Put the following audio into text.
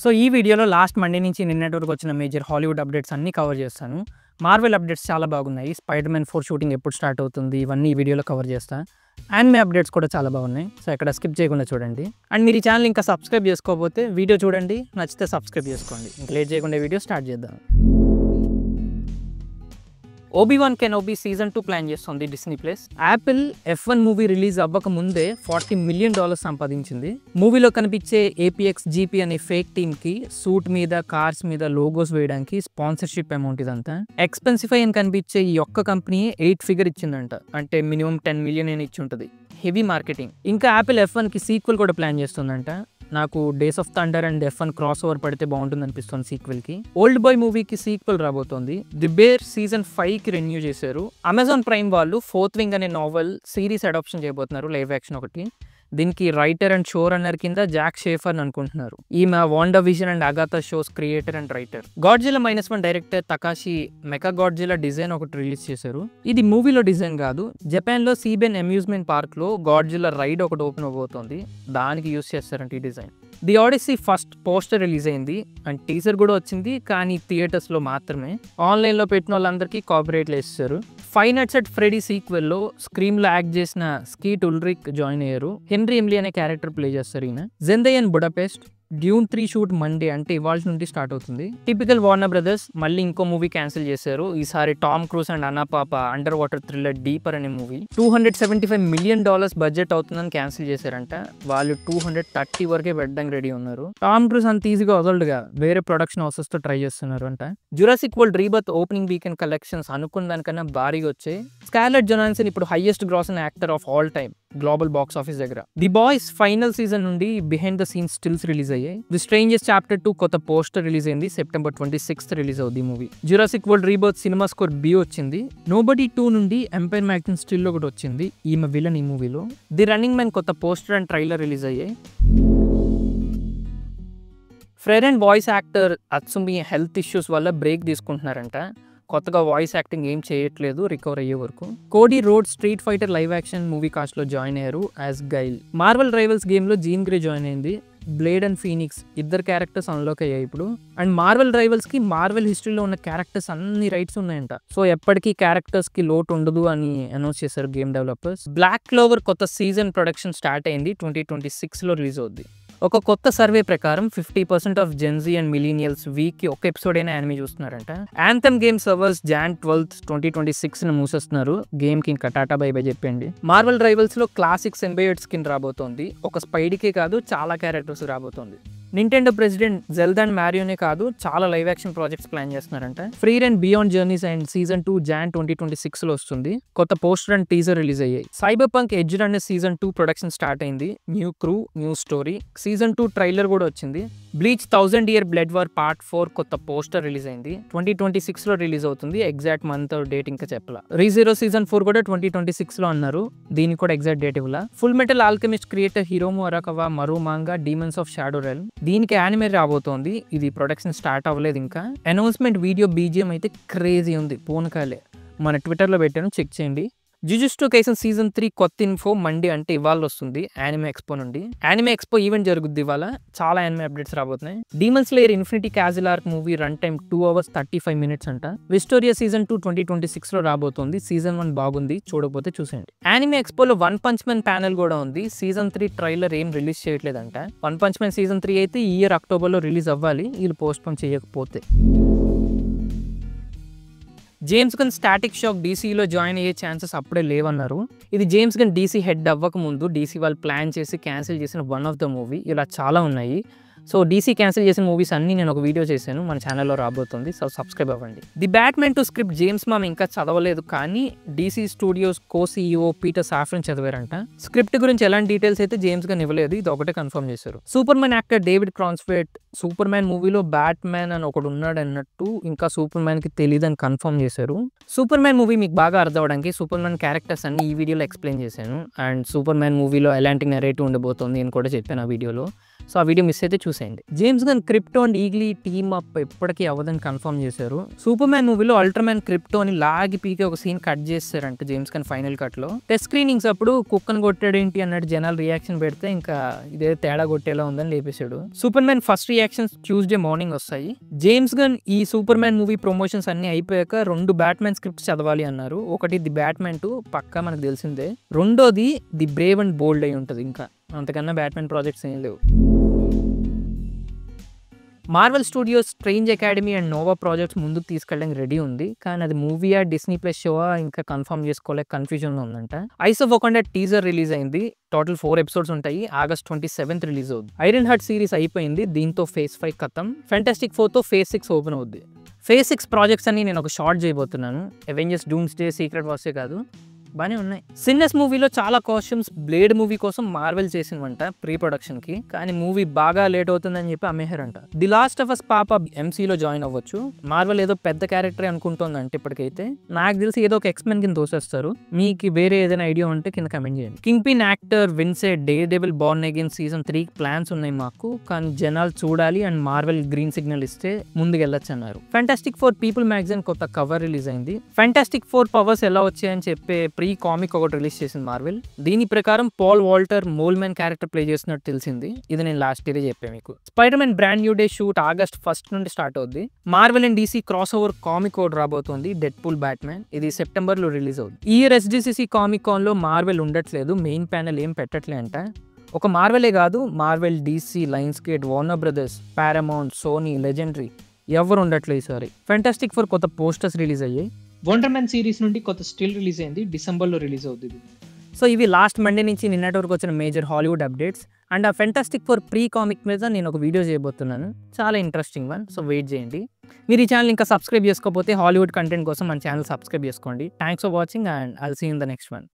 So ఈ వీడియోలో last Monday నుంచి నిన్నటి వరకు వచ్చిన మేజర్ హాలీవుడ్ అప్డేట్స్ అన్నీ కవర్ చేస్తాను. మార్వెల్ అప్డేట్స్ చాలా బాగున్నాయి. స్పైడర్ మ్యాన్ 4 షూటింగ్ ఎప్పుడు స్టార్ట్ అవుతుంది ఇవన్నీ ఈ వీడియోలో కవర్ చేస్తాను. యానిమే అప్డేట్స్ కూడా చాలా బాగున్నాయి. సో ఇక్కడ స్కిప్ చేయకుండా చూడండి. అండ్ మీరు ఈ ఛానల్ ఇంకా సబ్స్క్రైబ్ చేసుకోకపోతే వీడియో చూడండి, నచ్చితే సబ్స్క్రైబ్ చేసుకోండి. ఇంకా లేట్ చేయకుండా వీడియో స్టార్ట్ చేద్దాం. ఓబీ-వాన్ కెనోబీ సీజన్ 2 ప్లాన్ చేస్తుంది Disney plus. Apple F1 movie release అవ్వక ముందే $40 మిలియన్ సంపాదించింది. మూవీలో కనిపించే APX GP అనే ఫేక్ టీమ్ కి సూట్ మీద, కార్స్ మీద లోగోస్ వేయడానికి స్పాన్సర్షిప్ అమౌంట్ ఇదంతా. ఎక్స్పెన్సిఫై అని కనిపించే ఈ ఒక్క కంపెనీ 8 ఫిగర్ ఇచ్చిందంట. అంటే మినిమం 10 మిలియన్ అని ఇచ్చి ఉంటుంది. Heavy marketing. ఇంకా యాపిల్ F1 కి సీక్వెల్ కూడా ప్లాన్ చేస్తుందంట. నాకు days of thunder and F1 cross over పడితే బాగుంటుంది అనిపిస్తుంది సీక్వెల్ కి. ఓల్డ్ బాయ్ మూవీకి సీక్వెల్ రాబోతోంది. ది బేర్ సీజన్ 5 కి రెన్యూ చేశారు. అమెజాన్ ప్రైమ్ వాళ్ళు ఫోర్త్ వింగ్ అనే నావెల్ సిరీస్ అడాప్షన్ చేయబోతున్నారు, లైవ్ యాక్షన్ ఒకటి. దీనికి రైటర్ అండ్ షో రన్నర్ కింద జాక్ షేఫర్ అని అనుకుంటున్నారు. ఈమె Wanda vision and Agatha shows creator and writer. Godzilla -1 director Takashi mecha Godzilla design ఒకటి రిలీజ్ చేశారు. ఇది మూవీలో డిజైన్ కాదు. జపాన్ లో సీబెన్ అమ్యూజ్మెంట్ పార్క్ లో గాడ్జిల్లా రైడ్ ఒకటి ఓపెన్ అవబోతోంది. దానికి యూస్ చేస్తారంట ఈ design. The Odyssey first poster release అయింది అండ్ టీజర్ కూడా వచ్చింది, కానీ థియేటర్స్ లో మాత్రమే. ఆన్లైన్ లో పెట్టిన వాళ్ళందరికీ కాపీరైట్లు వేస్తారు. Five nights at Freddy sequel లో స్క్రీమ్ లో యాక్ట్ చేసిన స్కీట్ ఉల్రిక్ జాయిన్ అయ్యారు. హెన్రీ ఎమ్లీ అనే క్యారెక్టర్ ప్లే చేస్తారు ఈయన. Zendaya and Budapest Dune 3 shoot Monday, అంటే ఇవాళ నుండి స్టార్ట్ అవుతుంది. టిపికల్ వార్నర్ బ్రదర్స్ మళ్ళీ ఇంకో మూవీ క్యాన్సిల్ చేశారు. ఈసారి టామ్ క్రూజ్ అండ్ అన్నా పాప అండర్ వాటర్ థ్రిల్లర్ డీపర్ అనే మూవీ. $275 మిలియన్ బడ్జెట్ అవుతుందని క్యాన్సిల్ చేశారంట. వాళ్ళు 230 వరకే పెట్టడానికి రెడీ ఉన్నారు. టామ్ క్రూజ్ అంత ఈజీగా వదలడుగా, వేరే ప్రొడక్షన్ హౌసెస్ తో ట్రై చేస్తున్నారు అంట. Jurassic world rebirth opening weekend collections అనుకున్న దానికన్నా భారీగా వచ్చాయి. స్కార్లెట్ జొహాన్సన్ ఇప్పుడు highest grossing actor of all time global box office దగ్గర. ది బాయ్స్ ఫైనల్ సీజన్ నుండి behind the scenes stills release అయ్యాయి. ది స్ట్రేంజెస్ట్ చాప్టర్ 2 కొత్త పోస్టర్ రిలీజ్ అయింది. September 26 రిలీజ్ అవుతుంది ఈ movie. Jurassic world rebirth cinema score B వచ్చింది. Nobody 2 నుండి umpire మ్యాగ్నన్ still ఒకటి వచ్చింది. ఈమె విలన్ ఈ మూవీలో. ది రన్నింగ్ మ్యాన్ కొత్త పోస్టర్ అండ్ ట్రైలర్ రిలీజ్ అయ్యాయి. Fred and voice actor Atsumi health issues వల్ల బ్రేక్ తీసుకుంటున్నారంట. కొత్తగా వాయిస్ యాక్టింగ్ ఏం చేయట్లేదు రికవర్ అయ్యే వరకు. Cody Rhodes street fighter live action movie cast లో జాయిన్ అయ్యారు as Guile. Marvel Rivals game లో జీన్ గ్రే జాయిన్ అయింది. బ్లేడ్ అండ్ ఫీనిక్స్ ఇద్దరు క్యారెక్టర్స్ అన్లాక్ అయ్యాయి ఇప్పుడు. అండ్ మార్వెల్ రైవల్స్ కి మార్వెల్ హిస్టరీలో ఉన్న క్యారెక్టర్స్ అన్ని రైట్స్ ఉన్నాయంట. సో ఎప్పటికీ క్యారెక్టర్స్ కి లోటు ఉండదు అని అనౌన్స్ చేశారు గేమ్ డెవలపర్స్. బ్లాక్ క్లోవర్ కొత్త సీజన్ ప్రొడక్షన్ స్టార్ట్ అయింది. 2026 లో రిలీజ్ అవుద్ది. ఒక కొత్త సర్వే ప్రకారం 50% of Gen Z and millennials week కి ఒక ఎపిసోడ్ అయినా యానిమే చూస్తున్నారంట. యాంథమ్ గేమ్ సర్వర్స్ Jan 12, 2026 మూసేస్తున్నారు. గేమ్ కి ఇంకా టాటా బై బై చెప్పండి. మార్వెల్ రైవల్స్ లో క్లాసిక్ సింబయోట్ స్కిన్ రాబోతోంది. ఒక స్పైడీకే కాదు, చాలా క్యారెక్టర్స్ రాబోతోంది. నింటెండో ప్రెసిడెంట్ జెల్దా అండ్ మ్యారియోనే కాదు, చాలా లైవ్ యాక్షన్ ప్రాజెక్ట్స్ ప్లాన్ చేస్తున్నారంట. Frieren beyond journey's end season 2 Jan 2026 లో వస్తుంది. కొత్త పోస్టర్ అండ్ టీజర్ రిలీజ్ అయ్యాయి. Cyberpunk edge runner season 2 production start అయింది. New crew, new story. Season 2 trailer కూడా వచ్చింది. Bleach 1000 Year Blood War Part 4 కొత్త poster release అయింది. 2026 లో రిలీజ్ అవుతుంది. ఎగ్జాక్ట్ మంత్ డేట్ ఇంకా చెప్పాల. రీజీరో సీజన్ 4 కూడా 2026 లో అన్నారు. దీనికి కూడా ఎగ్జాక్ట్ డేట్ ఇవ్వాల. Full metal alchemist creator Hiromu అరాకవా మరో manga demons of shadow realm, దీనికి యానిమే రాబోతోంది. ఇది ప్రొడక్షన్ స్టార్ట్ అవ్వలేదు ఇంకా. అనౌన్స్మెంట్ వీడియో BGM అయితే క్రేజీ ఉంది, పూనకాలే. మన ట్విట్టర్లో పెట్టాను, చెక్ చేయండి. జుజుట్సు కైసెన్ సీజన్ 3 కొత్త ఇన్ఫో మండే, అంటే ఇవాళ వస్తుంది యానిమే ఎక్స్పో నుండి. యానిమే ఎక్స్పో ఈవెంట్ జరుగుద్ది ఇవాళ. చాలా యానిమే అప్డేట్స్ రాబోతున్నాయి. Demon slayer infinity castle arc movie run time 2 hours 35 minutes అంట. విస్టోరియా సీజన్ 2 2026 లో రాబోతుంది. సీజన్ 1 బాగుంది, చూడకపోతే చూసేయండి. యానిమే ఎక్స్పోలో వన్ పంచ్ మ్యాన్ ప్యానెల్ కూడా ఉంది. సీజన్ 3 ట్రైలర్ ఏం రిలీజ్ చేయట్లేదంట. వన్ పంచ్ మ్యాన్ సీజన్ 3 అయితే ఈ ఇయర్ అక్టోబర్లో రిలీజ్ అవ్వాలి, వీళ్ళు పోస్ట్ పోన్ చేయకపోతే. జేమ్స్ గన్ స్టాటిక్ షాక్ DCలో జాయిన్ అయ్యే ఛాన్సెస్ అప్పుడే లేవన్నారు. ఇది జేమ్స్ గన్ DC హెడ్ అవ్వక ముందు DC వాళ్ళు ప్లాన్ చేసి క్యాన్సిల్ చేసిన వన్ ఆఫ్ ద మూవీ. ఇలా చాలా ఉన్నాయి. సో DC క్యాన్సిల్ చేసిన మూవీస్ అన్ని నేను ఒక వీడియో చేశాను, మన ఛానల్లో రాబోతుంది. సో సబ్స్క్రైబ్ అవ్వండి. ది బ్యాట్మెన్ 2 స్క్రిప్ట్ జేమ్స్ మామ్ ఇంకా చదవలేదు, కానీ DC studios CEO Peter Safran చదివారంట. స్క్రిప్ట్ గురించి ఎలాంటి డీటెయిల్స్ అయితే జేమ్స్ గన్ ఇవ్వలేదు, ఇది ఒకటే కన్ఫర్మ్ చేశారు. Superman actor David Corenswet superman మూవీలో బ్యాట్ మ్యాన్ అని ఒకడు ఉన్నాడు అన్నట్టు, ఇంకా సూపర్ మ్యాన్ కి తెలియదని కన్ఫర్మ్ చేశారు. సూపర్ మ్యాన్ మూవీ మీకు బాగా అర్థం అవడానికి సూపర్ మ్యాన్ క్యారెక్టర్స్ అన్ని ఈ వీడియోలో ఎక్స్ప్లెయిన్ చేశాను. అండ్ సూపర్ మ్యాన్ మూవీలో ఎలాంటి నెరేటివ్ ఉండబోతుంది అని కూడా చెప్పాను ఆ వీడియోలో. సో ఆ వీడియో మిస్ అయితే చూసేయండి. James Gunn Krypto and Eagly team up ఎప్పటికీ అవ్వదని కన్ఫర్మ్ చేశారు. సూపర్ మ్యాన్ మూవీలో అల్ట్రామ్యాన్ క్రిప్టోని లాగి పీకి ఒక సీన్ కట్ చేస్తారంట జేమ్స్ గన్ ఫైనల్ కట్లో. టెస్ట్ స్క్రీనింగ్స్ అప్పుడు కుక్కను కొట్టాడేంటి అన్నట్టు జనాలు రియాక్షన్ పెడితే ఇంకా ఇదే తేడా కొట్టేలా ఉందని లేపేశాడు. Superman first reactions Tuesday morning వస్తాయి. జేమ్స్ గన్ ఈ సూపర్ మ్యాన్ మూవీ ప్రమోషన్స్ అన్ని అయిపోయాక 2 బ్యాట్మెన్ స్క్రిప్ట్స్ చదవాలి అన్నారు. ఒకటి ది బ్యాట్మెన్ 2 పక్కా మనకు తెలిసిందే, రెండోది ది బ్రేవ్ అండ్ బోల్డ్ అయి ఉంటుంది. ఇంకా అంతకన్నా బ్యాట్మెన్ ప్రాజెక్ట్స్ ఏం లేవు. Marvel Studios Strange Academy and Nova projects ముందుకు తీసుకెళ్ళడానికి రెడీ ఉంది, కానీ అది మూవీయా డిస్నీ ప్లస్ షోవా ఇంకా కన్ఫర్మ్ చేసుకోలేక కన్ఫ్యూజన్లో ఉందంట. Eyes of Wakanda teaser release అయింది. టోటల్ 4 ఎపిసోడ్స్ ఉంటాయి. August 27th రిలీజ్ అవుతుంది. ఐరన్ హార్ట్ సిరీస్ అయిపోయింది, దీంతో ఫేజ్ 5 ఖతం. ఫ్యాంటాస్టిక్ 4తో ఫేజ్ 6 ఓపెన్ అవుద్ది. ఫేజ్ 6 ప్రాజెక్ట్స్ అని నేను ఒక షార్ట్ చేయబోతున్నాను. అవెంజర్స్ డూమ్స్డే, సీక్రెట్ వార్సే కాదు, బాగానే ఉన్నాయి. సిన్నెస్ మూవీలో చాలా కాస్ట్యూమ్స్ బ్లేడ్ మూవీ కోసం మార్వెల్ చేసినవంట ప్రీ ప్రొడక్షన్ కి, కానీ మూవీ బాగా లేట్ అవుతుందని చెప్పి అమ్మేశారంట. ది లాస్ట్ ఆఫ్ అస్ పాప ఎంసీలో జాయిన్ అవ్వచ్చు. మార్వెల్ ఏదో పెద్ద క్యారెక్టర్ అనుకుంటోందంటే ఇప్పటికైతే. నాకు తెలిసి ఏదో ఒక ఎక్స్మెన్ కింద తోసేస్తారు. మీకు వేరే ఏదైనా ఐడియా ఉంటే కింద కమెంట్ చేయండి. Kingpin actor Vincent daredevil born again season 3 plans ఉన్నాయి మాకు, కానీ జనాలు చూడాలి అండ్ మార్వెల్ గ్రీన్ సిగ్నల్ ఇస్తే ముందుకు వెళ్ళొచ్చు అన్నారు. ఫ్యాంటాస్టిక్ 4 పీపుల్ మ్యాగజైన్ కొత్త కవర్ రిలీజ్ అయింది. ఫ్యాంటాస్టిక్ 4 పవర్స్ ఎలా వచ్చాయని చెప్పే ప్రీ కామిక్ ఒకటి రిలీజ్ చేసింది మార్వెల్. దీని ప్రకారం పాల్ వాల్టర్ మోల్మెన్ క్యారెక్టర్ ప్లే చేసినట్టు తెలిసింది. ఇది నేను లాస్ట్ ఇయర్ చెప్పాను మీకు. Spider man brand new day shoot August 1st నుండి స్టార్ట్ అవుద్ది. Marvel and DC cross over comic ఒకటి రాబోతోంది, డెడ్ పూల్ బ్యాట్మెన్. ఇది సెప్టెంబర్ లో రిలీజ్ అవుతుంది. ఈ ఇయర్ SDCC కామిక్ కాన్ లో మార్వెల్ ఉండట్లేదు, మెయిన్ ప్యానెల్ ఏం పెట్టట్లే అంట. ఒక మార్వెలే కాదు, Marvel, DC, Lionsgate, Warner Brothers, Paramount, Sony, Legendary ఎవరు ఉండట్లేదు ఈసారి. ఫ్యాంటాస్టిక్ 4 కొత్త పోస్టర్స్ రిలీజ్ అయ్యాయి. వండర్ మ్యాన్ సిరీస్ నుండి కొత్త స్టిల్ రిలీజ్ అయింది, డిసెంబర్లో రిలీజ్ అవుతుంది. సో ఇవి లాస్ట్ మండే నుంచి నిన్నటి వరకు వచ్చిన మేజర్ హాలీవుడ్ అప్డేట్స్. అండ్ ఆ ఫ్యాంటాస్టిక్ 4 ప్రీ కామిక్ మీద నేను ఒక వీడియో చేయబోతున్నాను, చాలా ఇంట్రెస్టింగ్ వన్. సో వెయిట్ చేయండి. మీరు ఈ ఛానల్ ఇంకా సబ్స్క్రైబ్ చేసుకోకపోతే హాలీవుడ్ కంటెంట్ కోసం మన ఛానల్ సబ్స్క్రైబ్ చేసుకోండి. Thanks for watching and I'll see in the next one.